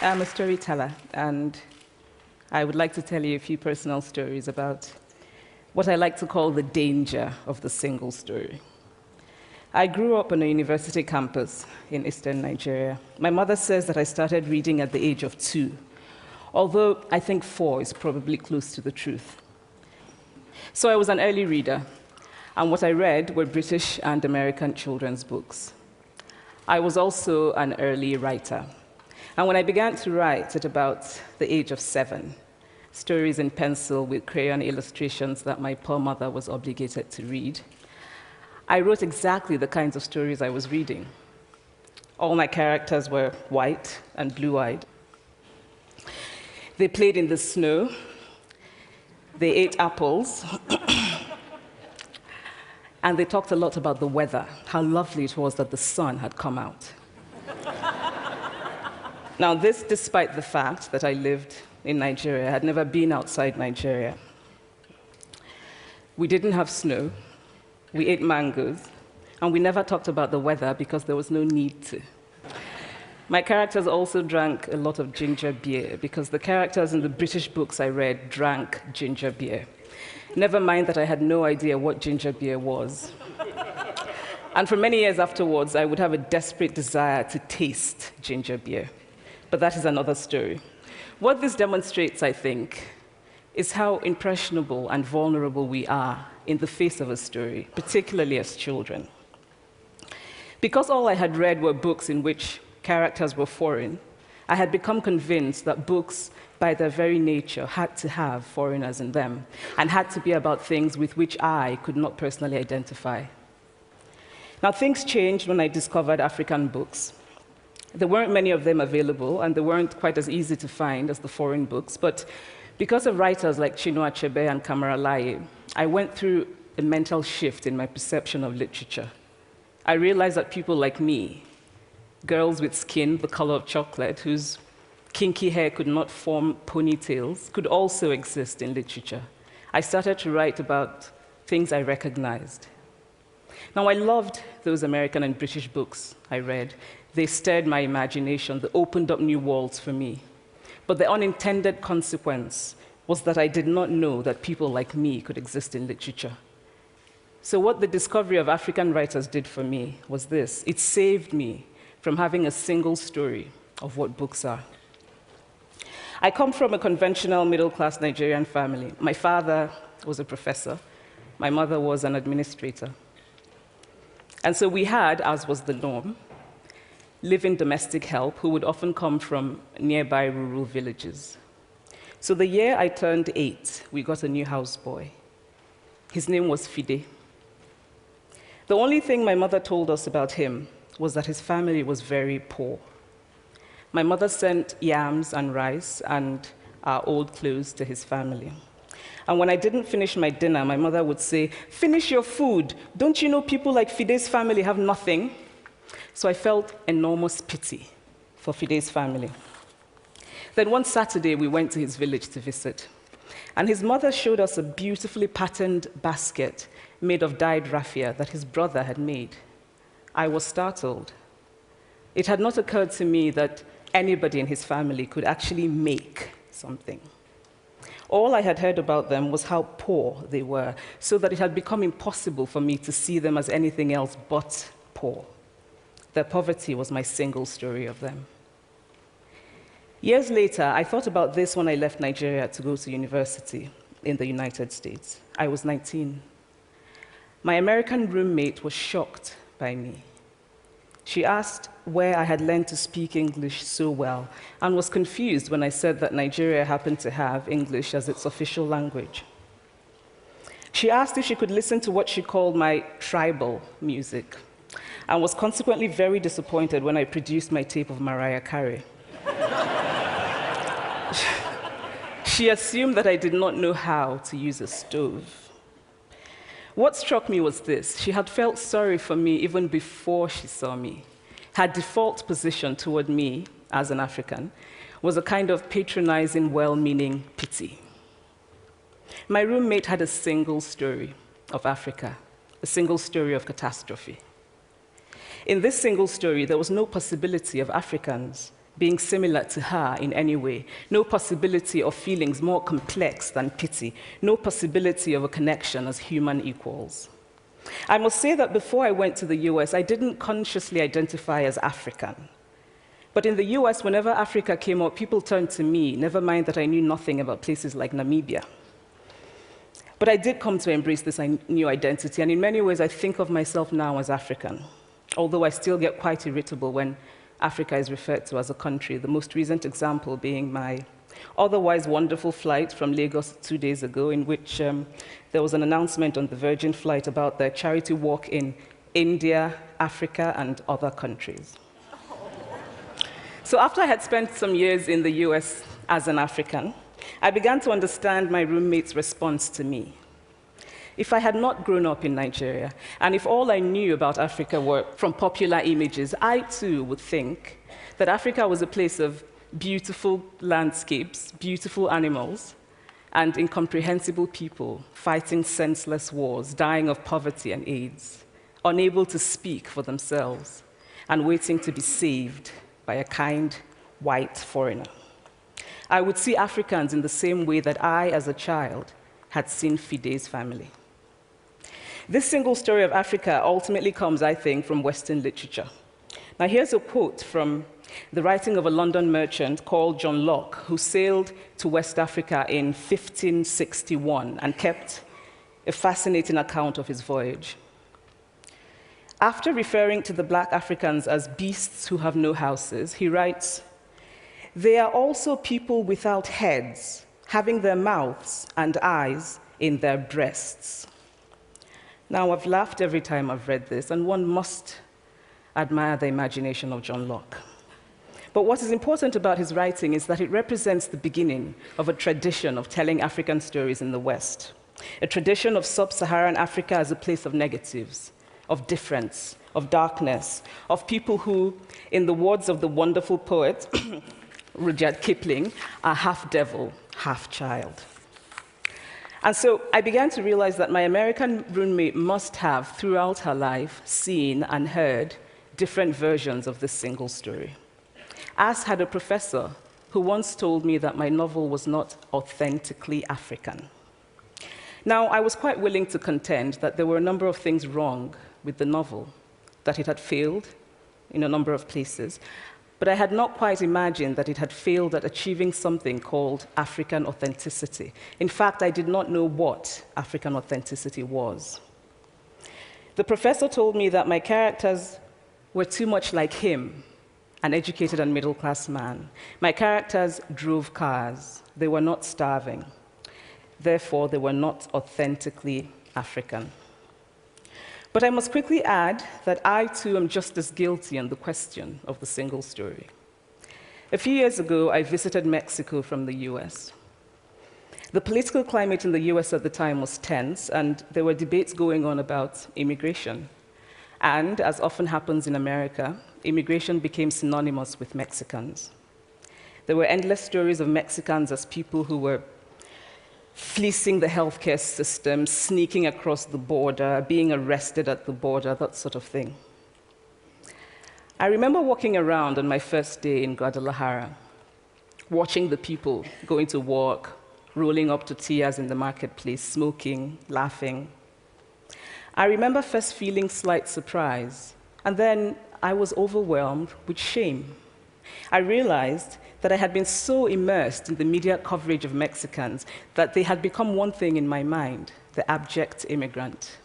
I'm a storyteller, and I would like to tell you a few personal stories about what I like to call the danger of the single story. I grew up on a university campus in eastern Nigeria. My mother says that I started reading at the age of 2, although I think 4 is probably close to the truth. So I was an early reader, and what I read were British and American children's books. I was also an early writer. And when I began to write at about the age of 7, stories in pencil with crayon illustrations that my poor mother was obligated to read, I wrote exactly the kinds of stories I was reading. All my characters were white and blue-eyed. They played in the snow. They ate apples. And they talked a lot about the weather, how lovely it was that the sun had come out. Now, this despite the fact that I lived in Nigeria. I had never been outside Nigeria. We didn't have snow. We ate mangoes. And we never talked about the weather because there was no need to. My characters also drank a lot of ginger beer because the characters in the British books I read drank ginger beer. Never mind that I had no idea what ginger beer was. And for many years afterwards, I would have a desperate desire to taste ginger beer. But that is another story. What this demonstrates, I think, is how impressionable and vulnerable we are in the face of a story, particularly as children. Because all I had read were books in which characters were foreign, I had become convinced that books, by their very nature, had to have foreigners in them and had to be about things with which I could not personally identify. Now, things changed when I discovered African books. There weren't many of them available, and they weren't quite as easy to find as the foreign books, but because of writers like Chinua Achebe and Kamara Laye, I went through a mental shift in my perception of literature. I realized that people like me, girls with skin the color of chocolate, whose kinky hair could not form ponytails, could also exist in literature. I started to write about things I recognized. Now, I loved those American and British books I read. They stirred my imagination. They opened up new worlds for me. But the unintended consequence was that I did not know that people like me could exist in literature. So what the discovery of African writers did for me was this. It saved me from having a single story of what books are. I come from a conventional middle-class Nigerian family. My father was a professor. My mother was an administrator. And so we had, as was the norm, live-in domestic help who would often come from nearby rural villages. So the year I turned 8, we got a new houseboy. His name was Fide. The only thing my mother told us about him was that his family was very poor. My mother sent yams and rice and our old clothes to his family. And when I didn't finish my dinner, my mother would say, "Finish your food. Don't you know people like Fide's family have nothing?" So I felt enormous pity for Fide's family. Then one Saturday, we went to his village to visit. And his mother showed us a beautifully patterned basket made of dyed raffia that his brother had made. I was startled. It had not occurred to me that anybody in his family could actually make something. All I had heard about them was how poor they were, so that it had become impossible for me to see them as anything else but poor. Their poverty was my single story of them. Years later, I thought about this when I left Nigeria to go to university in the United States. I was 19. My American roommate was shocked by me. She asked where I had learned to speak English so well and was confused when I said that Nigeria happened to have English as its official language. She asked if she could listen to what she called my tribal music, and was consequently very disappointed when I produced my tape of Mariah Carey. She assumed that I did not know how to use a stove. What struck me was this. She had felt sorry for me even before she saw me. Her default position toward me, as an African, was a kind of patronizing, well-meaning pity. My roommate had a single story of Africa, a single story of catastrophe. In this single story, there was no possibility of Africans being similar to her in any way, no possibility of feelings more complex than pity, no possibility of a connection as human equals. I must say that before I went to the US, I didn't consciously identify as African. But in the US, whenever Africa came up, people turned to me, never mind that I knew nothing about places like Namibia. But I did come to embrace this new identity, and in many ways, I think of myself now as African, although I still get quite irritable when Africa is referred to as a country, the most recent example being my otherwise wonderful flight from Lagos 2 days ago, in which there was an announcement on the Virgin flight about the charity walk in India, Africa, and other countries. So after I had spent some years in the US as an African, I began to understand my roommate's response to me. If I had not grown up in Nigeria, and if all I knew about Africa were from popular images, I too would think that Africa was a place of beautiful landscapes, beautiful animals, and incomprehensible people fighting senseless wars, dying of poverty and AIDS, unable to speak for themselves, and waiting to be saved by a kind white foreigner. I would see Africans in the same way that I, as a child, had seen Fide's family. This single story of Africa ultimately comes, I think, from Western literature. Now, here's a quote from the writing of a London merchant called John Locke, who sailed to West Africa in 1561 and kept a fascinating account of his voyage. After referring to the black Africans as beasts who have no houses, he writes, "They are also people without heads, having their mouths and eyes in their breasts." Now, I've laughed every time I've read this, and one must admire the imagination of John Locke. But what is important about his writing is that it represents the beginning of a tradition of telling African stories in the West, a tradition of sub-Saharan Africa as a place of negatives, of difference, of darkness, of people who, in the words of the wonderful poet Rudyard Kipling, are half devil, half child. And so I began to realize that my American roommate must have, throughout her life, seen and heard different versions of this single story. As had a professor who once told me that my novel was not authentically African. Now, I was quite willing to contend that there were a number of things wrong with the novel, that it had failed in a number of places, but I had not quite imagined that it had failed at achieving something called African authenticity. In fact, I did not know what African authenticity was. The professor told me that my characters were too much like him, an educated and middle-class man. My characters drove cars. They were not starving. Therefore, they were not authentically African. But I must quickly add that I, too, am just as guilty on the question of the single story. A few years ago, I visited Mexico from the US. The political climate in the US at the time was tense, and there were debates going on about immigration. And, as often happens in America, immigration became synonymous with Mexicans. There were endless stories of Mexicans as people who were fleecing the healthcare system, sneaking across the border, being arrested at the border, that sort of thing. I remember walking around on my first day in Guadalajara, watching the people going to work, rolling up tortillas in the marketplace, smoking, laughing. I remember first feeling slight surprise, and then I was overwhelmed with shame. I realized that I had been so immersed in the media coverage of Mexicans that they had become one thing in my mind, the abject immigrant.